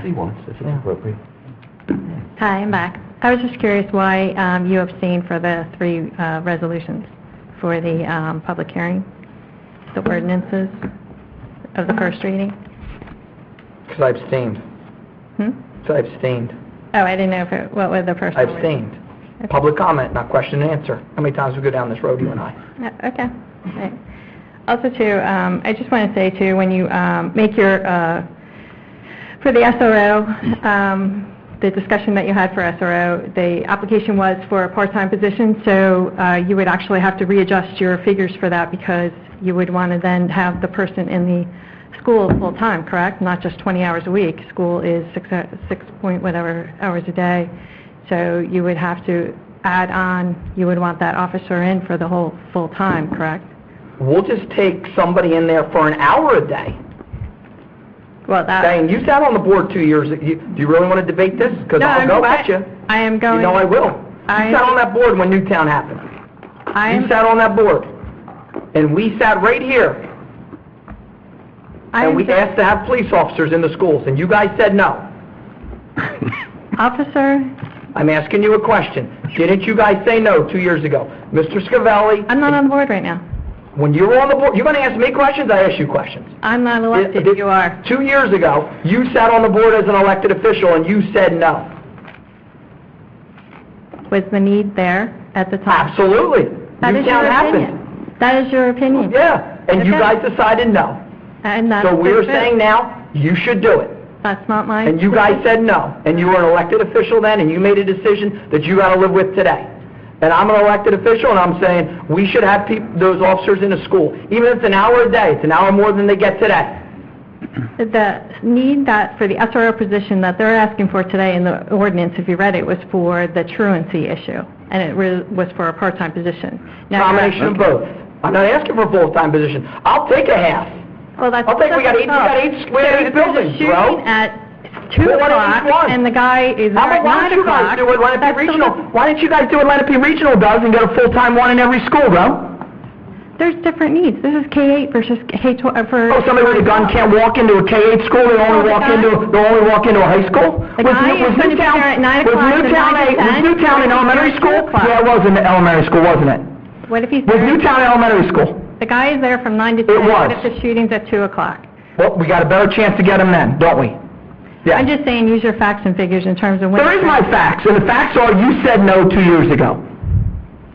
He wants, if it's appropriate. Hi, I'm back. I was just curious why you abstained for the 3 resolutions for the public hearing, the ordinances of the first reading. Because I abstained. So I abstained. Oh, I didn't know what were the first I one? abstained. Okay. Public comment, not question and answer. How many times we go down this road, you and I? Okay. Right. Also, too, I just want to say, too, when you make your, for the SRO, the discussion that you had for SRO, the application was for a part-time position, so you would actually have to readjust your figures for that because you would want to then have the person in the school full-time, correct? Not just 20 hours a week. School is 6 point whatever hours a day. So you would have to add on, you would want that officer in for the whole full-time, correct? We'll just take somebody in there for an hour a day. Well, that... Diane, you sat on the board 2 years. Do you really want to debate this? Because No, I'll go at you. I am going... You know I will. You sat on that board when Newtown happened. You sat on that board. And we sat right here. And we asked to have police officers in the schools, and you guys said no. Officer... I'm asking you a question. Didn't you guys say no 2 years ago? Mr. Scavelli... I'm not on the board right now. When you were on the board, you're going to ask me questions, I ask you questions. I'm not elected, you are. 2 years ago, you sat on the board as an elected official, and you said no. Was the need there at the time? Absolutely. That is your opinion. That is your opinion. Yeah, and you guys decided no. And that's So we're saying now, you should do it. That's not my... And you guys said no, and you were an elected official then, and you made a decision that you got to live with today. And I'm an elected official, and I'm saying we should have those officers in a school. Even if it's an hour a day, it's an hour more than they get today. The need that for the SRO position that they're asking for today in the ordinance, if you read it, was for the truancy issue, and it was for a part-time position. Now, Combination of both. I'm not asking for a full-time position. I'll take a half. Well, that's... I'll take, we got eight buildings, bro. At 2 o'clock, and the guy is there at 9 o'clock. Why don't you guys do what Lenape Regional does and get a full-time one in every school, bro? There's different needs. This is K-8 versus K-12 for... Oh, somebody with a gun can't walk into a K-8 school, they only walk into a high school? The guy is going to be there at 9 o'clock to 9 to 10. Was Newtown an elementary school? Yeah, it was an elementary school, wasn't it? What if he's there? Was Newtown elementary school? The guy is there from 9 to 10. It was. What if the shooting's at 2 o'clock? Well, we got a better chance to get him then, don't we? Yeah. I'm just saying use your facts and figures in terms of when... There is my facts, and the facts are you said no 2 years ago.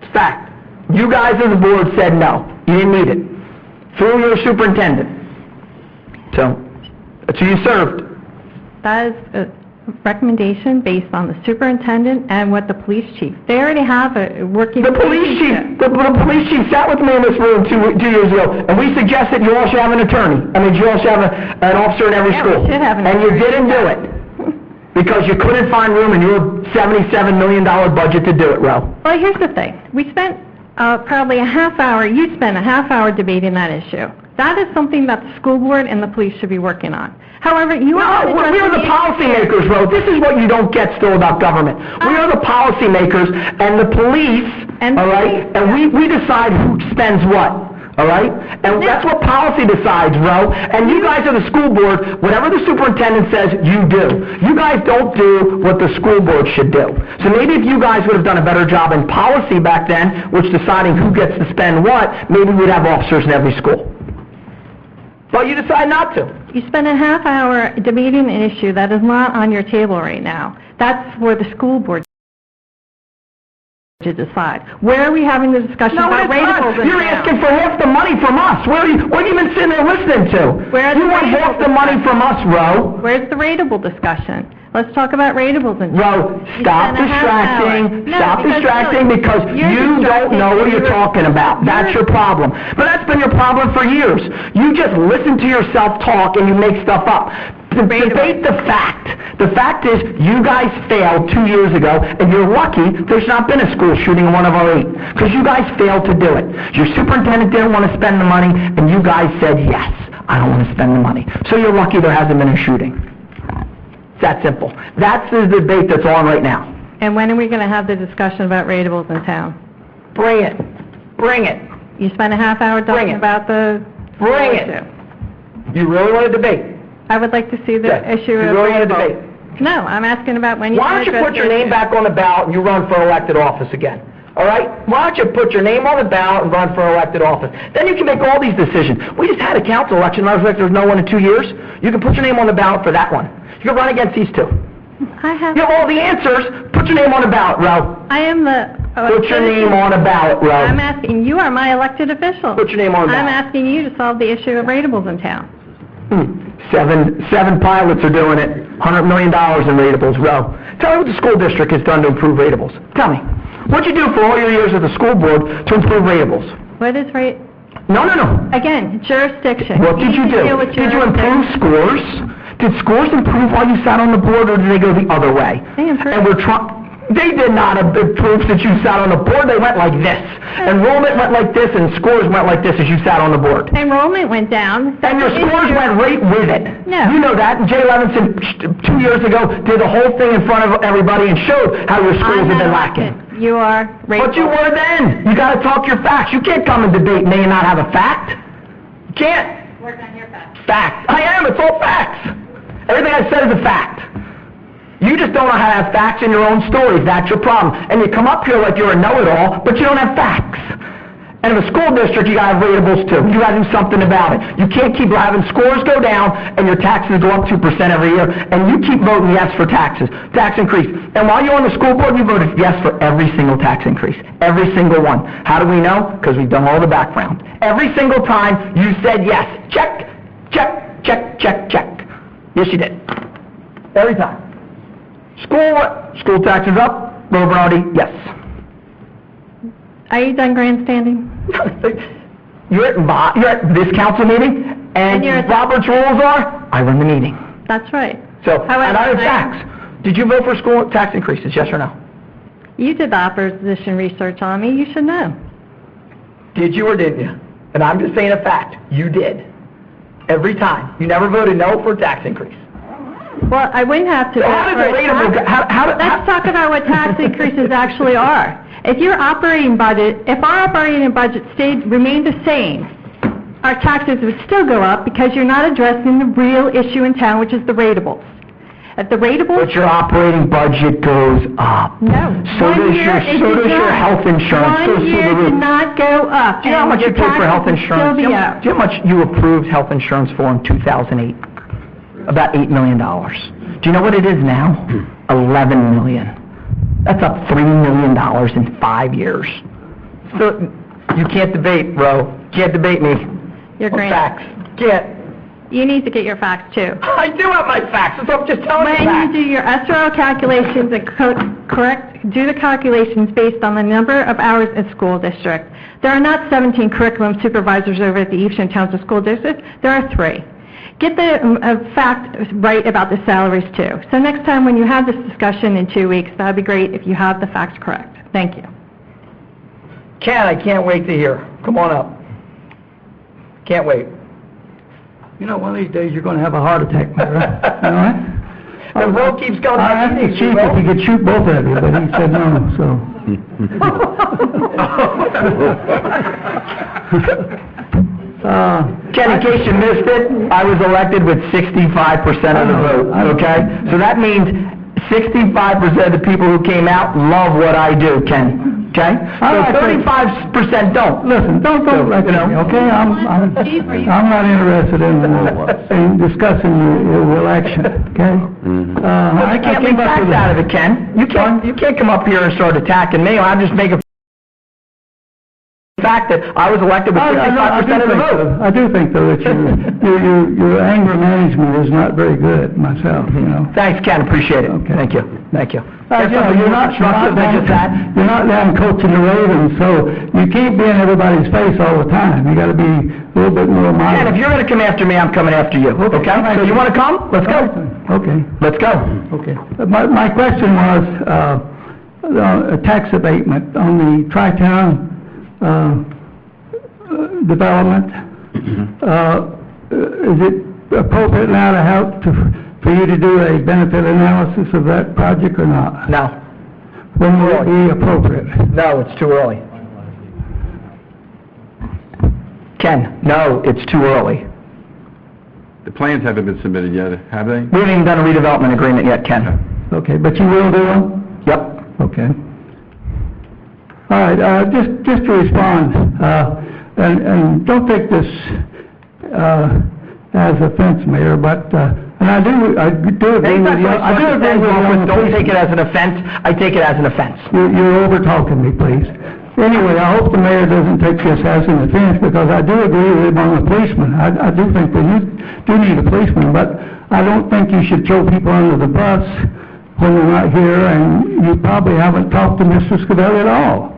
It's fact. You guys as a board said no. You didn't need it. Through your superintendent. So, that's who you served. That is a recommendation based on the superintendent and what the police chief... They already have a working... The police chief sat with me in this room 2 years ago, and we suggested you all should have an attorney. I mean, you all should have an officer in every school. We should have an attorney. And you didn't do it. Because you couldn't find room in your $77 million budget to do it, Ro. Well, here's the thing. We spent probably a half hour, you spent a half hour debating that issue. That is something that the school board and the police should be working on. However, you are... No, we are the policymakers, Ro. This is what you don't get still about government. We are the policymakers and the police, all right? And we decide who spends what, all right? And that's what policy decides, Ro. And you guys are the school board. Whatever the superintendent says, you do. You guys don't do what the school board should do. So maybe if you guys would have done a better job in policy back then, which deciding who gets to spend what, maybe we'd have officers in every school. But you decide not to. You spend a half hour debating an issue that is not on your table right now. That's for the school board to decide. Where are we having the discussion about ratables? You're asking for half the money from us. What have you been sitting there listening to? You want half the money from us, Ro. Where's the ratable discussion? Let's talk about ratables and... Ro, stop distracting. Stop distracting because you don't know what you're talking about. That's your problem. But that's been your problem for years. You just listen to yourself talk and you make stuff up. Debate the fact. The fact is, you guys failed 2 years ago, and you're lucky there's not been a school shooting in one of our 8, because you guys failed to do it. Your superintendent didn't want to spend the money, and you guys said, yes, I don't want to spend the money. So you're lucky there hasn't been a shooting. It's that simple. That's the debate that's on right now. And when are we going to have the discussion about ratables in town? Bring it. Bring it. You spent a half hour talking about the... Bring it. You really want to debate? I would like to see the Okay. issue You of... really want to debate? No, I'm asking about when you... Why don't you put your name back on the ballot and you run for elected office again? All right? Why don't you put your name on the ballot and run for elected office? Then you can make all these decisions. We just had a council election. I was like, there's no one in 2 years. You can put your name on the ballot for that one. You can run against these two. I have... You have all the answers. Put your name on the ballot, Ro. I am the... Put your name on the ballot, Ro. I'm asking, you are my elected official. Put your name on the I'm ballot. asking you to solve the issue of ratables in town. Seven pilots are doing it. $100 million in ratables, Ro. Tell me what the school district has done to improve ratables. Tell me. What'd you do for all your years at the school board to improve ratables? What is rate? No. Again, jurisdiction. What did you need to deal do? with Did you improve jurisdiction. scores? Did scores improve while you sat on the board, or did they go the other way? They improved. And we're trying... They did not improve since you sat on the board. They went like this. Enrollment went like this, and scores went like this as you sat on the board. Enrollment went down. And your scores went right with it. No. You know that. And Jay Levinson 2 years ago did the whole thing in front of everybody and showed how your schools have been lacking. You are But you were then. You got to talk your facts. You can't come and debate me and not have a fact. You can't. Work on your facts. Facts. I am. It's all facts. Everything I said is a fact. You just don't know how to have facts in your own stories. That's your problem. And you come up here like you're a know-it-all, but you don't have facts. And in a school district, you got to have ratables too. You got to do something about it. You can't keep having scores go down and your taxes go up 2% every year, and you keep voting yes for taxes, tax increase. And while you're on the school board, you voted yes for every single tax increase. Every single one. How do we know? Because we've done all the background. Every single time you said yes. Check, check, check, check, check. Yes, you did. Every time. School taxes up, Little Bernardi, yes. Are you done grandstanding? You're at this council meeting, and you're at Robert's rules are, I run the meeting. That's right. So, However, and I have facts. Did you vote for school tax increases, yes or no? You did the opposition research on me. You should know. Did you or didn't you? And I'm just saying a fact. You did. Every time. You never voted no for a tax increase. Well, I wouldn't have to... So Let's talk about what tax increases actually are. If our operating budget remained the same, our taxes would still go up because you're not addressing the real issue in town, which is the ratables. If the ratables... But your operating budget goes up. No. So does your health insurance. One year did not go up. Do you know how much you paid for health insurance? Do you know how much you approved health insurance for in 2008? About $8 million. Do you know what it is now? $11 million. That's up $3 million in 5 years. So you can't debate, bro. Can't debate me. Your facts. Can't. You need to get your facts too. I do have my facts. So I'm just telling you facts. When you do your SRO calculations and do the calculations based on the number of hours in school district. There are not 17 curriculum supervisors over at the Evesham Township School District. There are 3. Get the fact right about the salaries too. So next time when you have this discussion in 2 weeks, that would be great if you have the facts correct. Thank you. Ken, I can't wait to hear. Come on up. Can't wait. You know, one of these days you're going to have a heart attack, Mayor. You know what? The road keeps going. I asked the chief if he could shoot both of you, but he said no, so. Ken, in case you missed it, I was elected with 65% of the vote, okay? So that means 65% of the people who came out love what I do, Ken, okay? So 35% don't. Listen, don't lecture me, okay? I'm not interested in discussing your election, okay? I can't leave facts out of it, Ken. You can't come up here and start attacking me. I'll just make a fact that I was elected with 65% of the vote. I do think, though, that your anger management is not very good, myself, you know. Thanks, Ken. Appreciate it. Okay. Thank you. Thank you. You're not down coaching the Ravens, so you can't be in everybody's face all the time. You got to be a little bit more moderate. Ken, if you're going to come after me, I'm coming after you. Okay? So you want to come? Let's go. Okay. Let's go. Okay. My question was a tax abatement on the Tri-Town development. Is it appropriate now to help for you to do a benefit analysis of that project or not? No. When will it be appropriate? No, it's too early. Ken, no, it's too early. plans haven't been submitted yet, have they? We haven't even done a redevelopment agreement yet, Ken. Okay, but you will do one? Yep. Okay. All right, just to respond, and don't take this as offense, Mayor, but, and I do agree with you. I do agree with you on the Don't take it as an offense. I take it as an offense. You're over-talking me, please. Anyway, I hope the mayor doesn't take this as an offense, because I do agree with him on the policeman. I do think we do need a policeman, but I don't think you should throw people under the bus when they're not here, and you probably haven't talked to Mr. Scavelli at all.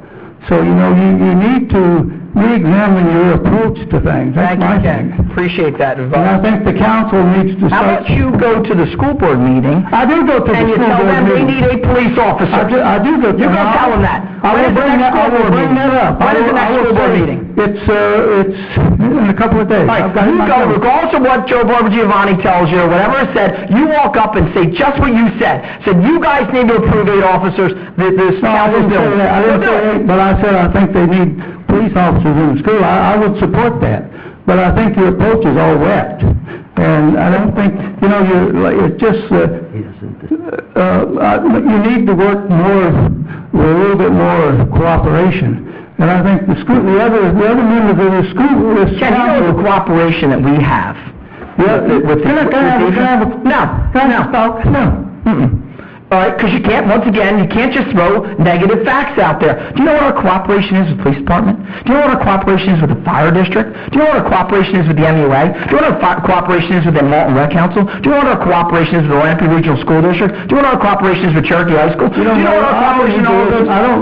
So, you know, you need to re-examine your approach to things. That's my thing. Appreciate that. And I think the council needs to How start... about you go to the school board meeting? I do go to the And you school tell board them they meeting. need a police officer. I do go to... You go tell them that. I will bring that up. When is the next school board meeting? It's in a couple of days. Right, I've got it in you my go, calendar. regardless of what Joe Barbagiovanni tells you or whatever is said, you walk up and say just what you said. Said, you guys need to approve 8 officers, this No, I council's didn't say doing. that. I didn't say that, but I said I think they need police officers in the school. I would support that, but I think your approach is all wet. And I don't think, you know, it's just, you need to work more, with a little bit more cooperation. And I think the other members of the school, Ken, you know the cooperation that we have with the... No. All right, because you can't, once again, you can't just throw negative facts out there. Do you know what our cooperation is with the police department? Do you know what our cooperation is with the fire district? Do you know what our cooperation is with the MUA? Do you know what our cooperation is with the Malton Rec Council? Do you know what our cooperation is with the Lamprey Regional School District? Do you know what our cooperation is with Cherokee High School? Do you know what our cooperation is with... I don't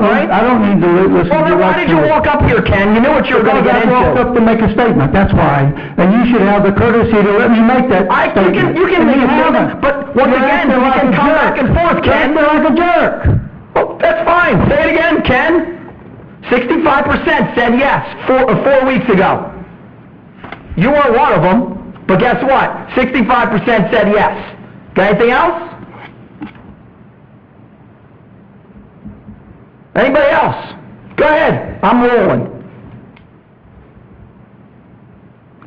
need to listen to... Well, then why did you walk up here, Ken? You knew what you were going to get into. I walked up to make a statement, that's why. And you should have the courtesy to let me make that statement. You can make a statement, but once again, we can come back and forth, Ken. You're like a jerk. Well, that's fine. Say it again, Ken. 65% said yes 4 weeks ago. You weren't one of them, but guess what? 65% said yes. Got anything else? Anybody else? Go ahead. I'm rolling.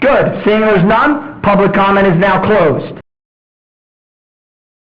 Good. Seeing there's none, public comment is now closed.